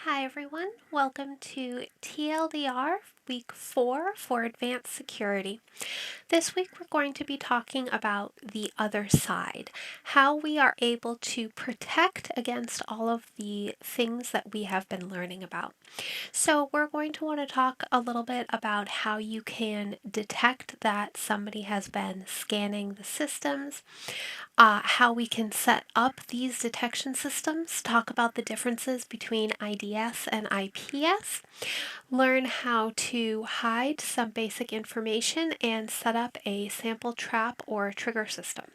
Hi everyone, welcome to TLDR Week 4 for Advanced Security. This week we're going to be talking about the other side, how we are able to protect against all of the things that we have been learning about. So we're going to want to talk a little bit about how you can detect that somebody has been scanning the systems, how we can set up these detection systems, talk about the differences between IDS and IPS, learn how to hide some basic information, and set up a sample trap or trigger system.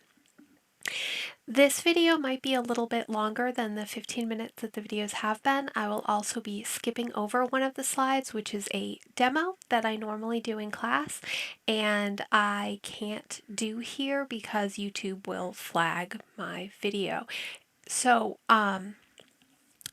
This video might be a little bit longer than the 15 minutes that the videos have been. I will also be skipping over one of the slides, which is a demo that I normally do in class, and I can't do here because YouTube will flag my video. So,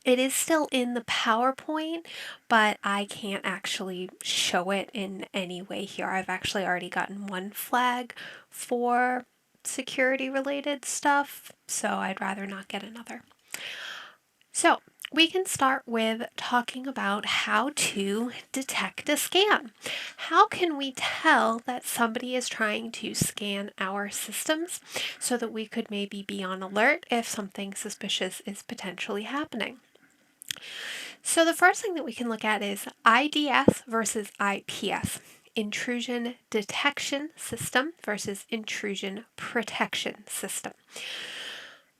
it is still in the PowerPoint, but I can't actually show it in any way here. I've actually already gotten one flag for security related stuff, so I'd rather not get another. So we can start with talking about how to detect a scan. How can we tell that somebody is trying to scan our systems so that we could maybe be on alert if something suspicious is potentially happening? So the first thing that we can look at is IDS versus IPS. Intrusion detection system versus intrusion protection system.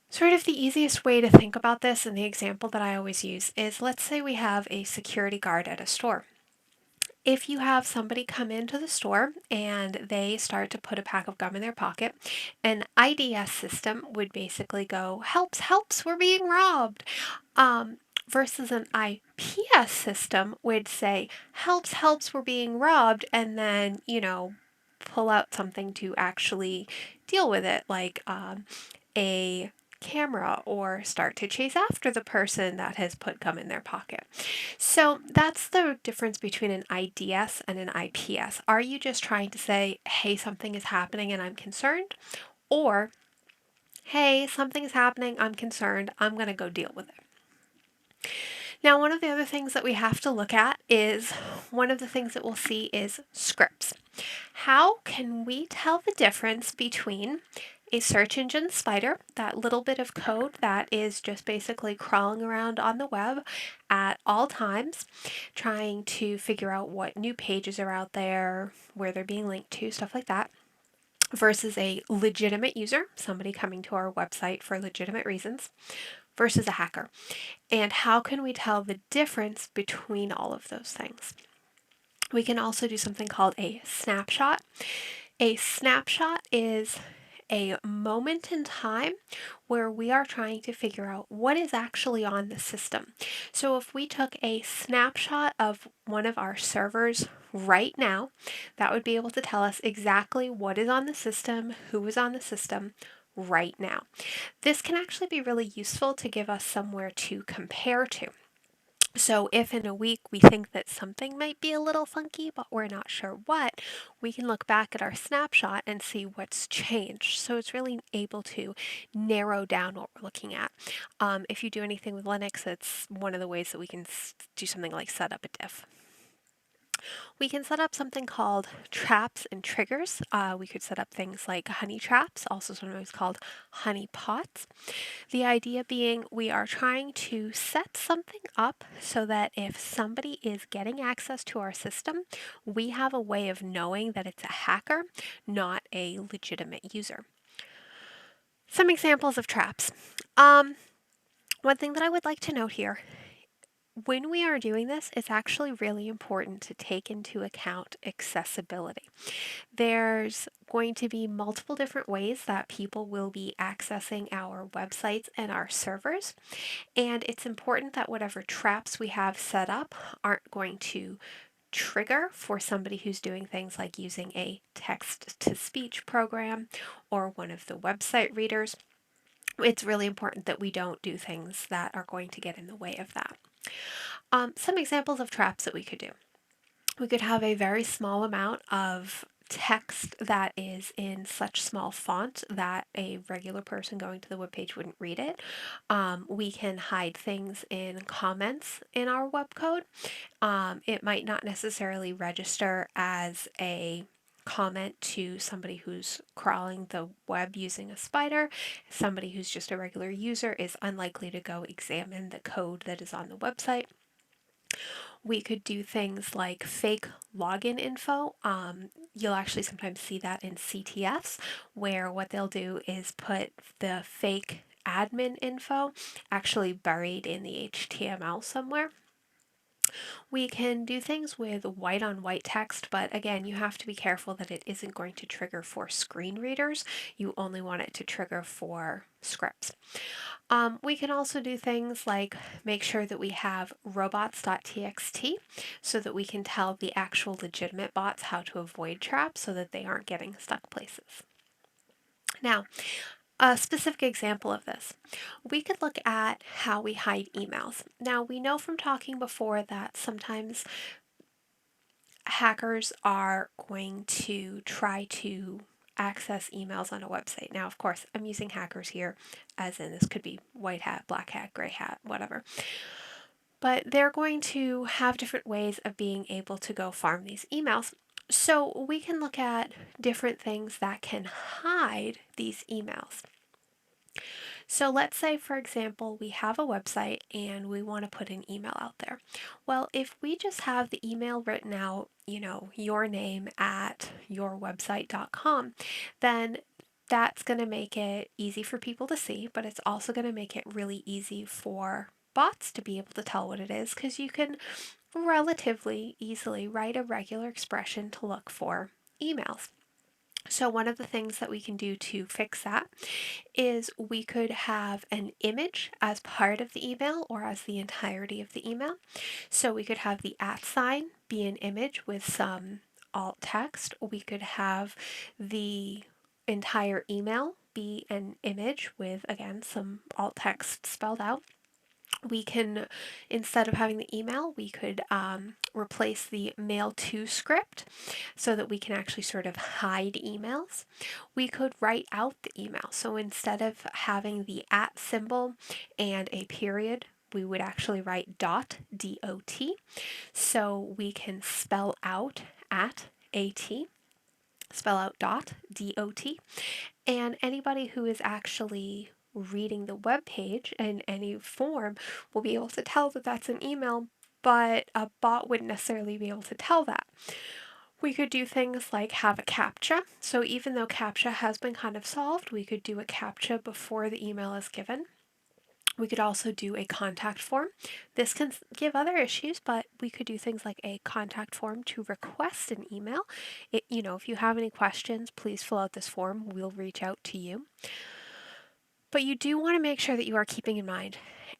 Sort of the easiest way to think about this, and the example that I always use, is let's say we have a security guard at a store. If you have somebody come into the store and they start to put a pack of gum in their pocket, an IDS system would basically go, helps, helps, we're being robbed. Versus an IPS system would say, helps, helps, we're being robbed, and then, pull out something to actually deal with it, like a camera, or start to chase after the person that has put gum in their pocket. So that's the difference between an IDS and an IPS. Are you just trying to say, hey, something is happening and I'm concerned? Or, hey, something is happening, I'm concerned, I'm going to go deal with it. Now, one of the other things that we have to look at is, one of the things that we'll see is scripts. How can we tell the difference between a search engine spider, that little bit of code that is just basically crawling around on the web at all times, trying to figure out what new pages are out there, where they're being linked to, stuff like that, versus a legitimate user, somebody coming to our website for legitimate reasons, versus a hacker? And how can we tell the difference between all of those things? We can also do something called a snapshot. A snapshot is a moment in time where we are trying to figure out what is actually on the system. So if we took a snapshot of one of our servers right now, that would be able to tell us exactly what is on the system, who is on the system right now. This can actually be really useful to give us somewhere to compare to. So if in a week we think that something might be a little funky, but we're not sure what, we can look back at our snapshot and see what's changed. So it's really able to narrow down what we're looking at. If you do anything with Linux, it's one of the ways that we can do something like set up a diff. We can set up something called traps and triggers. We could set up things like honey traps, also sometimes called honey pots. The idea being we are trying to set something up so that if somebody is getting access to our system, we have a way of knowing that it's a hacker, not a legitimate user. Some examples of traps. One thing that I would like to note here, when we are doing this, it's actually really important to take into account accessibility. There's going to be multiple different ways that people will be accessing our websites and our servers, and it's important that whatever traps we have set up aren't going to trigger for somebody who's doing things like using a text-to-speech program or one of the website readers. It's really important that we don't do things that are going to get in the way of that. Some examples of traps that we could do. We could have a very small amount of text that is in such small font that a regular person going to the webpage wouldn't read it. We can hide things in comments in our web code. It might not necessarily register as a comment to somebody who's crawling the web using a spider. Somebody who's just a regular user is unlikely to go examine the code that is on the website. We could do things like fake login info. You'll actually sometimes see that in CTFs, where what they'll do is put the fake admin info actually buried in the HTML somewhere. We can do things with white on white text, but again, you have to be careful that it isn't going to trigger for screen readers. You only want it to trigger for scripts. We can also do things like make sure that we have robots.txt so that we can tell the actual legitimate bots how to avoid traps so that they aren't getting stuck places. Now, a specific example of this, we could look at how we hide emails. Now, we know from talking before that sometimes hackers are going to try to access emails on a website. Now, of course, I'm using hackers here, as in this could be white hat, black hat, gray hat, whatever. But they're going to have different ways of being able to go farm these emails. So we can look at different things that can hide these emails. So let's say, for example, we have a website and we want to put an email out there. Well, if we just have the email written out, your name at yourwebsite.com, then that's going to make it easy for people to see, but it's also going to make it really easy for bots to be able to tell what it is, because you can relatively easily write a regular expression to look for emails. So one of the things that we can do to fix that is we could have an image as part of the email or as the entirety of the email. So we could have the @ sign be an image with some alt text. We could have the entire email be an image with, again, some alt text spelled out. We can, instead of having the email, we could replace the mail to script so that we can actually sort of hide emails. We could write out the email. So instead of having the @ symbol and a period, we would actually write dot, D-O-T, so we can spell out @ A-T, spell out dot, D-O-T, and anybody who is actually reading the web page in any form will be able to tell that that's an email, but a bot wouldn't necessarily be able to tell that. We could do things like have a CAPTCHA. So even though CAPTCHA has been kind of solved, we could do a CAPTCHA before the email is given. We could also do a contact form. This can give other issues, but we could do things like a contact form to request an email. If you have any questions, please fill out this form. We'll reach out to you. But you do want to make sure that you are keeping in mind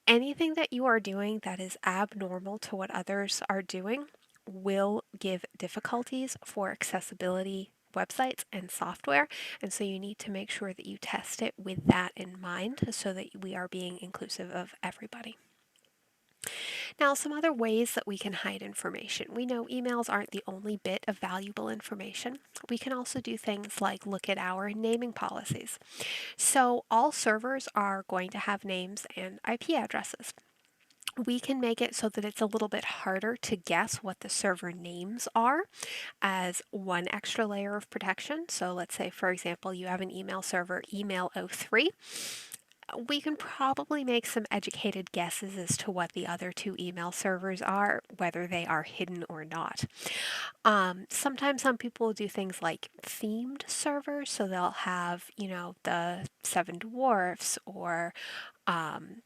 anything that you are doing that is abnormal to what others are doing will give difficulties for accessibility websites and software, and so you need to make sure that you test it with that in mind so that we are being inclusive of everybody. Now, some other ways that we can hide information. We know emails aren't the only bit of valuable information. We can also do things like look at our naming policies. So all servers are going to have names and IP addresses. We can make it so that it's a little bit harder to guess what the server names are as one extra layer of protection. So let's say, for example, you have an email server, email03. We can probably make some educated guesses as to what the other two email servers are, whether they are hidden or not. Sometimes some people will do things like themed servers, so they'll have, the Seven Dwarfs or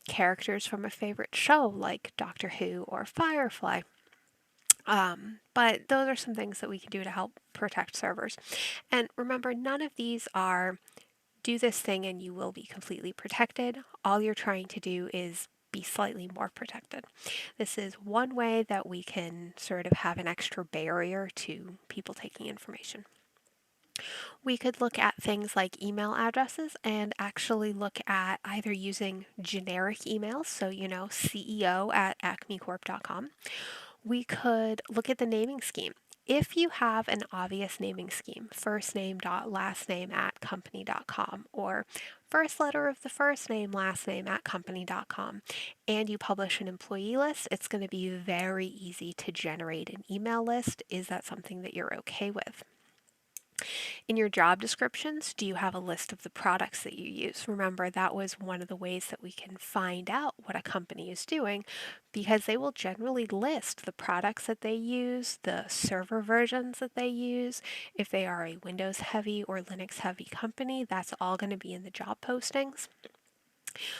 characters from a favorite show like Doctor Who or Firefly. But those are some things that we can do to help protect servers. And remember, none of these are do this thing and you will be completely protected. All you're trying to do is be slightly more protected. This is one way that we can sort of have an extra barrier to people taking information. We could look at things like email addresses and actually look at either using generic emails, so CEO@acmecorp.com. We could look at the naming scheme. if you have an obvious naming scheme, first name dot last name at company.com, or first letter of the first name, last name at company.com, and you publish an employee list, it's going to be very easy to generate an email list. Is that something that you're okay with? In your job descriptions, do you have a list of the products that you use? Remember, that was one of the ways that we can find out what a company is doing, because they will generally list the products that they use, the server versions that they use. If they are a Windows heavy or Linux heavy company, that's all going to be in the job postings.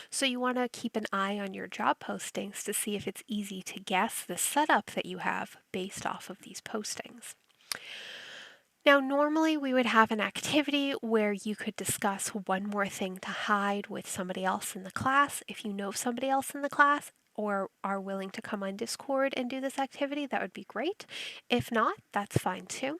So you want to keep an eye on your job postings to see if it's easy to guess the setup that you have based off of these postings. Now, normally we would have an activity where you could discuss one more thing to hide with somebody else in the class. If you know somebody else in the class or are willing to come on Discord and do this activity, that would be great. If not, that's fine too.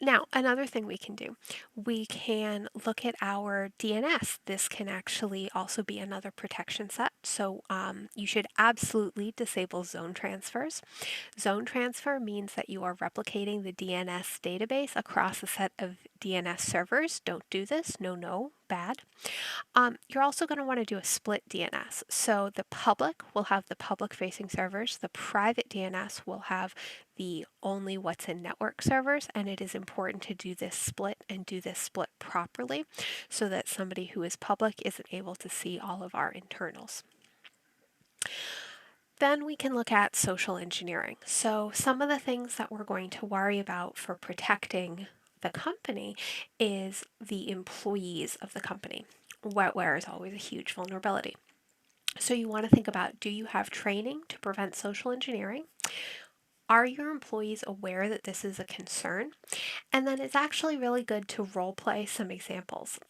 Now, another thing we can do, we can look at our DNS. This can actually also be another protection set. So you should absolutely disable zone transfers. Zone transfer means that you are replicating the DNS database across a set of DNS servers. Don't do this. No, bad. You're also going to want to do a split DNS. So the public will have the public facing servers, the private DNS will have the only what's in network servers, and it is important to do this split and do this split properly so that somebody who is public isn't able to see all of our internals. Then we can look at social engineering. So some of the things that we're going to worry about for protecting the company is the employees of the company. Wetware is always a huge vulnerability. So you want to think about, do you have training to prevent social engineering? Are your employees aware that this is a concern? And then it's actually really good to role play some examples.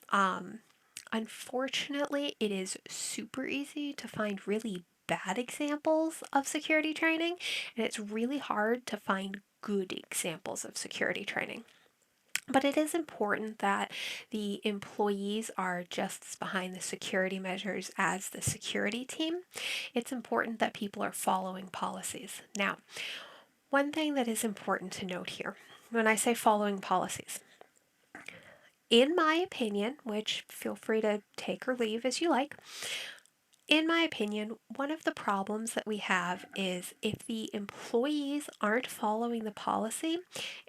Unfortunately, it is super easy to find really bad examples of security training, and it's really hard to find good examples of security training. But it is important that the employees are just as behind the security measures as the security team. It's important that people are following policies. Now, one thing that is important to note here, when I say following policies, in my opinion, which feel free to take or leave as you like, in my opinion, one of the problems that we have is if the employees aren't following the policy,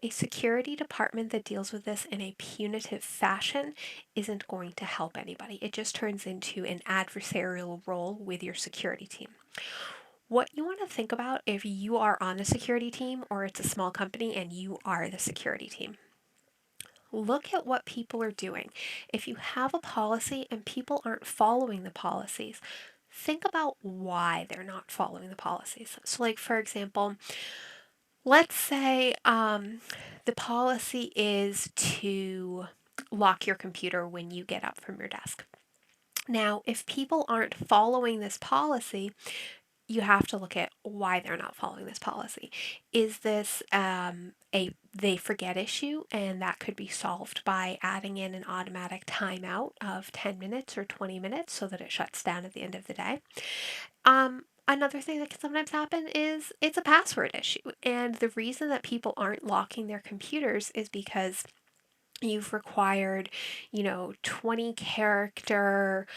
a security department that deals with this in a punitive fashion isn't going to help anybody. It just turns into an adversarial role with your security team. What you want to think about if you are on the security team or it's a small company and you are the security team. Look at what people are doing. If you have a policy and people aren't following the policies, think about why they're not following the policies. So, like, for example, let's say the policy is to lock your computer when you get up from your desk. Now, if people aren't following this policy, you have to look at why they're not following this policy. Is this a they forget issue, and that could be solved by adding in an automatic timeout of 10 minutes or 20 minutes so that it shuts down at the end of the day? Another thing that can sometimes happen is it's a password issue, and the reason that people aren't locking their computers is because you've required, 20 character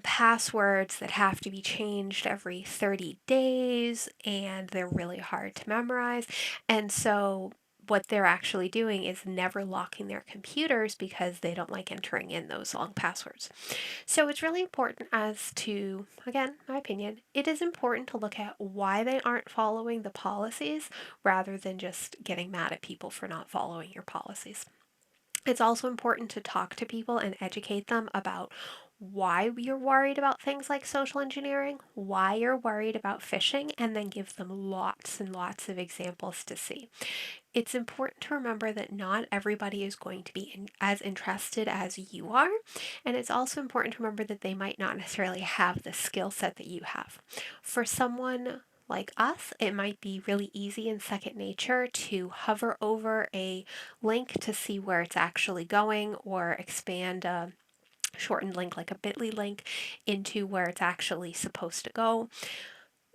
passwords that have to be changed every 30 days, and they're really hard to memorize. And so what they're actually doing is never locking their computers because they don't like entering in those long passwords. So it's really important as to, again, my opinion, it is important to look at why they aren't following the policies rather than just getting mad at people for not following your policies. It's also important to talk to people and educate them about why you're worried about things like social engineering, why you're worried about phishing, and then give them lots and lots of examples to see. It's important to remember that not everybody is going to be as interested as you are, and it's also important to remember that they might not necessarily have the skill set that you have. For someone like us, it might be really easy and second nature to hover over a link to see where it's actually going or expand a shortened link like a bit.ly link into where it's actually supposed to go.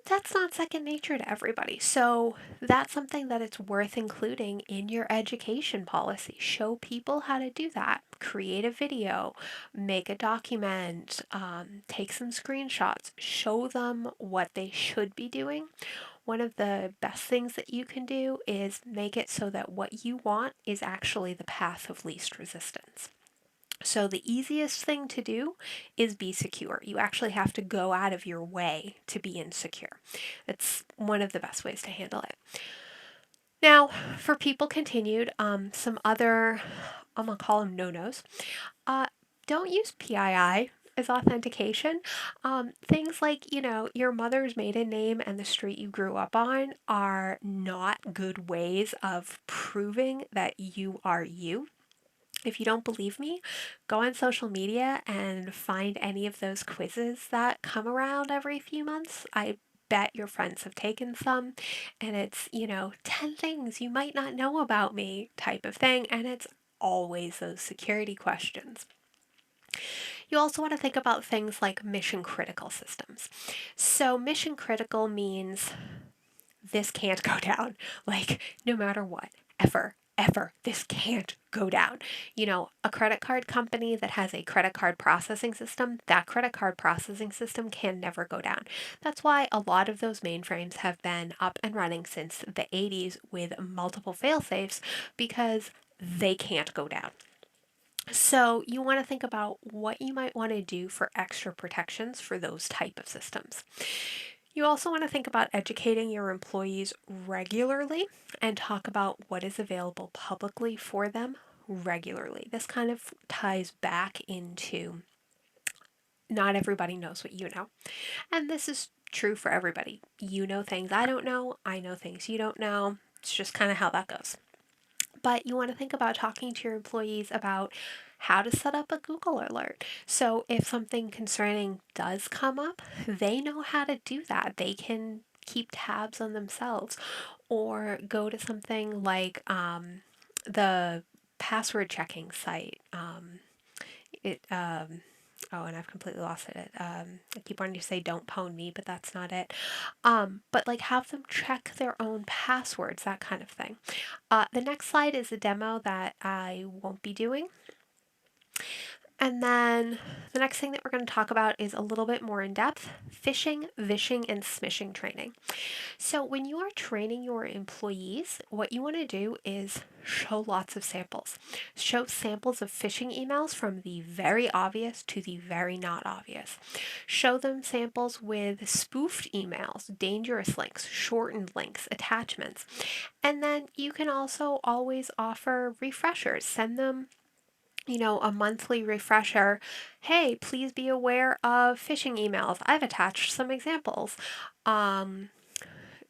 That's not second nature to everybody. So that's something that it's worth including in your education policy. Show people how to do that. Create a video, make a document, take some screenshots, show them what they should be doing. One of the best things that you can do is make it so that what you want is actually the path of least resistance. So, the easiest thing to do is be secure. You actually have to go out of your way to be insecure. It's one of the best ways to handle it. Now, for people continued, some other, I'm gonna call them no-nos. Uh, don't use PII as authentication. Things like, your mother's maiden name and the street you grew up on are not good ways of proving that you are you. If you don't believe me, go on social media and find any of those quizzes that come around every few months. I bet your friends have taken some, and it's, 10 things you might not know about me type of thing, and it's always those security questions. You also want to think about things like mission critical systems. So, mission critical means this can't go down, like, no matter what, ever, this can't go down. A credit card company that has a credit card processing system, that credit card processing system can never go down. That's why a lot of those mainframes have been up and running since the 80s with multiple fail-safes, because they can't go down. So you want to think about what you might want to do for extra protections for those type of systems. You also want to think about educating your employees regularly and talk about what is available publicly for them regularly. This kind of ties back into not everybody knows what you know. And this is true for everybody. You know things I don't know, I know things you don't know. It's just kind of how that goes. But you want to think about talking to your employees about how to set up a Google alert. So if something concerning does come up, they know how to do that. They can keep tabs on themselves or go to something like the password checking site. It Oh, and I've completely lost it. I keep wanting to say don't pwn me, but that's not it. But like have them check their own passwords, that kind of thing. The next slide is a demo that I won't be doing. And then the next thing that we're going to talk about is a little bit more in depth: phishing, vishing, and smishing training. So, when you are training your employees, what you want to do is show lots of samples. Show samples of phishing emails from the very obvious to the very not obvious. Show them samples with spoofed emails, dangerous links, shortened links, attachments. And then you can also always offer refreshers. Send them a monthly refresher. Hey, please be aware of phishing emails. I've attached some examples. Um,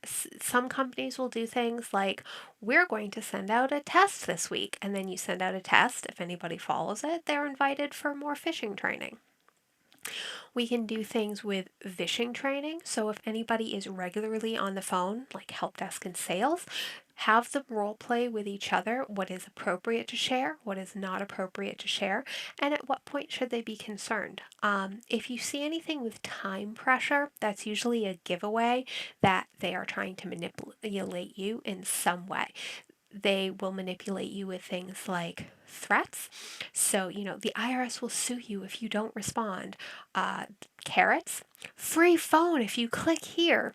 some companies will do things like, we're going to send out a test this week, and then you send out a test. If anybody follows it, they're invited for more phishing training. We can do things with vishing training. So if anybody is regularly on the phone, like help desk and sales, have them role play with each other what is appropriate to share, what is not appropriate to share, and at what point should they be concerned. If you see anything with time pressure, that's usually a giveaway that they are trying to manipulate you in some way. They will manipulate you with things like threats. So, the IRS will sue you if you don't respond. Carrots, free phone if you click here.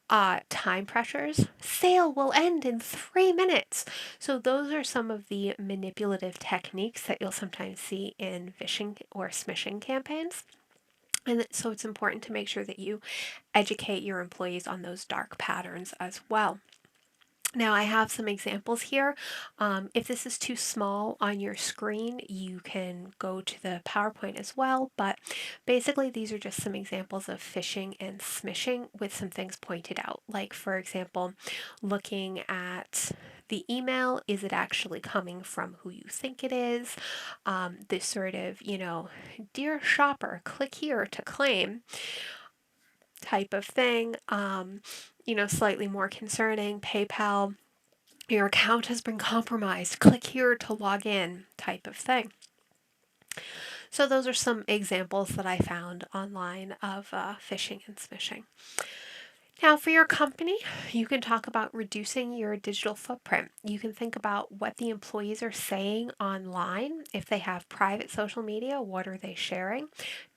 Time pressures, sale will end in 3 minutes. So, those are some of the manipulative techniques that you'll sometimes see in phishing or smishing campaigns. And so, it's important to make sure that you educate your employees on those dark patterns as well. Now I have some examples here. If this is too small on your screen, you can go to the PowerPoint as well, but basically these are just some examples of phishing and smishing with some things pointed out. Like, for example, looking at the email, is it actually coming from who you think it is? This sort of, dear shopper, click here to claim type of thing. Slightly more concerning, PayPal, your account has been compromised, click here to log in type of thing. So those are some examples that I found online of phishing and smishing. Now, for your company, you can talk about reducing your digital footprint. You can think about what the employees are saying online. If they have private social media, what are they sharing?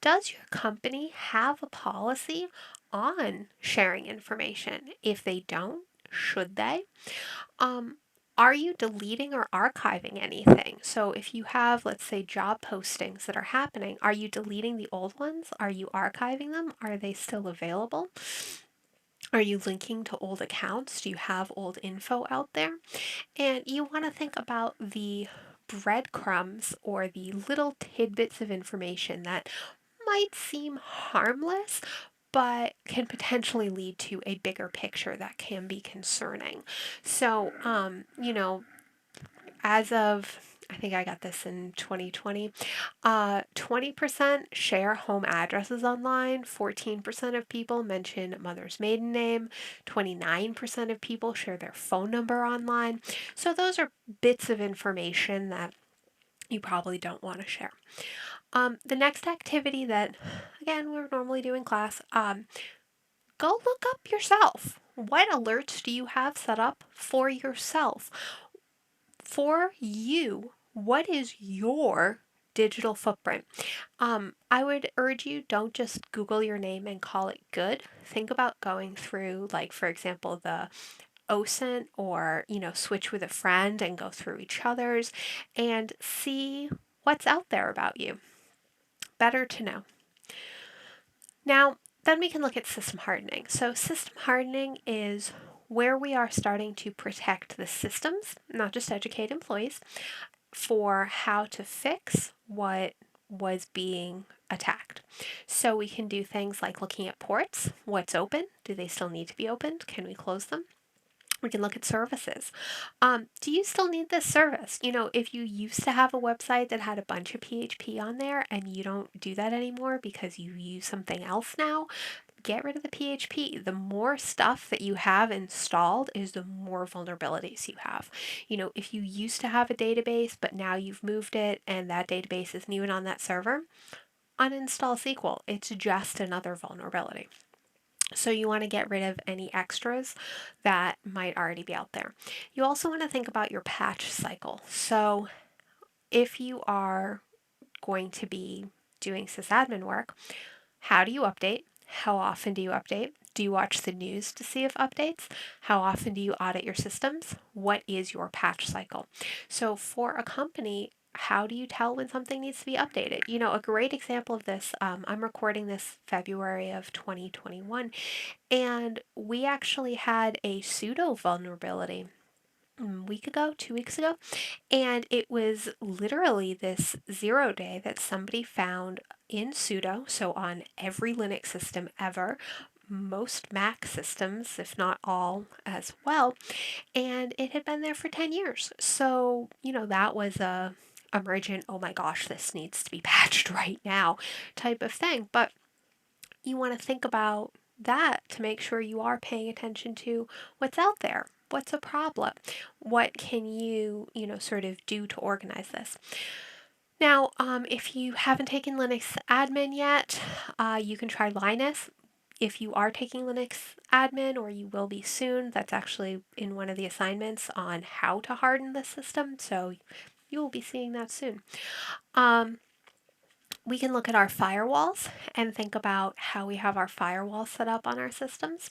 Does your company have a policy on sharing information? If they don't, should they? Um, are you deleting or archiving anything? So if you have, let's say, job postings that are happening, are you deleting the old ones? Are you archiving them? Are they still available? Are you linking to old accounts? Do you have old info out there? And you want to think about the breadcrumbs or the little tidbits of information that might seem harmless, but can potentially lead to a bigger picture that can be concerning. So, as of I think I got this in 2020. 20% share home addresses online. 14% of people mention mother's maiden name. 29% of people share their phone number online. So those are bits of information that you probably don't want to share. The next activity that, again, we're normally doing class, go look up yourself. What alerts do you have set up for yourself? For you, what is your digital footprint? I would urge you, don't just Google your name and call it good. Think about going through, like, for example, the OSINT or, switch with a friend and go through each other's and see what's out there about you. Better to know. Now, then we can look at system hardening. So, system hardening is where we are starting to protect the systems, not just educate employees, for how to fix what was being attacked. So we can do things like looking at ports. What's open? Do they still need to be opened? Can we close them? We can look at services. Do you still need this service? If you used to have a website that had a bunch of PHP on there and you don't do that anymore because you use something else now, get rid of the PHP. The more stuff that you have installed is the more vulnerabilities you have. If you used to have a database, but now you've moved it and that database isn't even on that server, uninstall SQL. It's just another vulnerability. So you want to get rid of any extras that might already be out there. You also want to think about your patch cycle. So if you are going to be doing sysadmin work, how do you update? How often do you update? Do you watch the news to see if updates? How often do you audit your systems? What is your patch cycle? So for a company, how do you tell when something needs to be updated? A great example of this, I'm recording this February of 2021, and we actually had a sudo vulnerability a week ago, 2 weeks ago, and it was literally this 0 day that somebody found in sudo, so on every Linux system ever, most Mac systems, if not all as well, and it had been there for 10 years. So, that was a emergent, oh my gosh, this needs to be patched right now type of thing. But you want to think about that to make sure you are paying attention to what's out there. What's a problem? What can you, sort of do to organize this? Now, if you haven't taken Linux admin yet, you can try Linus. If you are taking Linux admin, or you will be soon, that's actually in one of the assignments on how to harden the system. So you will be seeing that soon. We can look at our firewalls and think about how we have our firewalls set up on our systems.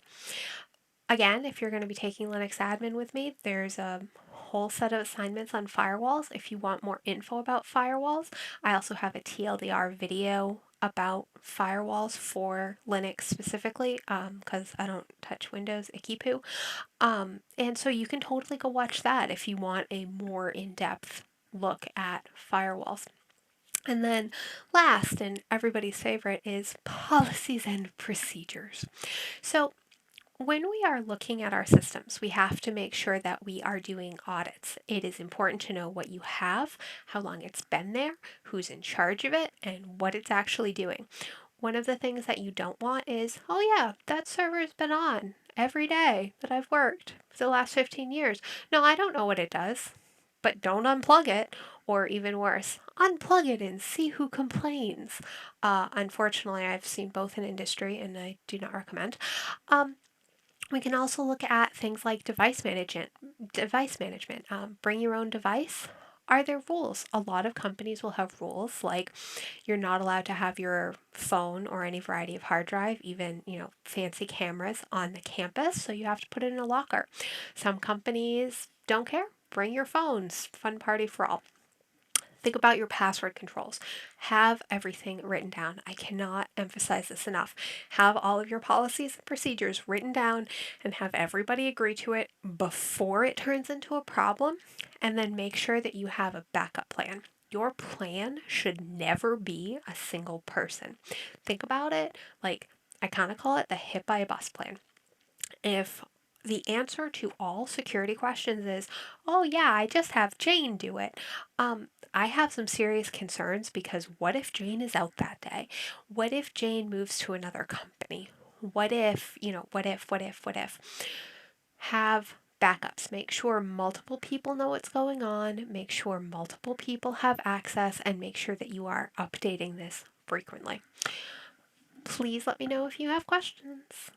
Again, if you're going to be taking Linux admin with me, there's a whole set of assignments on firewalls. If you want more info about firewalls, I also have a TLDR video about firewalls for Linux specifically, because I don't touch Windows, icky poo. And so you can totally go watch that if you want a more in-depth look at firewalls. And then last, and everybody's favorite, is policies and procedures. So when we are looking at our systems, we have to make sure that we are doing audits. It is important to know what you have, how long it's been there, who's in charge of it, and what it's actually doing. One of the things that you don't want is, oh yeah, that server's been on every day that I've worked for the last 15 years. No, I don't know what it does, but don't unplug it, or even worse, unplug it and see who complains. Unfortunately, I've seen both in industry and I do not recommend. We can also look at things like device management. Bring your own device. Are there rules? A lot of companies will have rules like you're not allowed to have your phone or any variety of hard drive, even, fancy cameras on the campus, so you have to put it in a locker. Some companies don't care. Bring your phones. Fun party for all. Think about your password controls. Have everything written down. I cannot emphasize this enough. Have all of your policies and procedures written down and have everybody agree to it before it turns into a problem. And then make sure that you have a backup plan. Your plan should never be a single person. Think about it like I kind of call it the hit by a bus plan. If the answer to all security questions is, oh yeah, I just have Jane do it, I have some serious concerns because what if Jane is out that day? What if Jane moves to another company? What if, what if? Have backups. Make sure multiple people know what's going on, make sure multiple people have access, and make sure that you are updating this frequently. Please let me know if you have questions.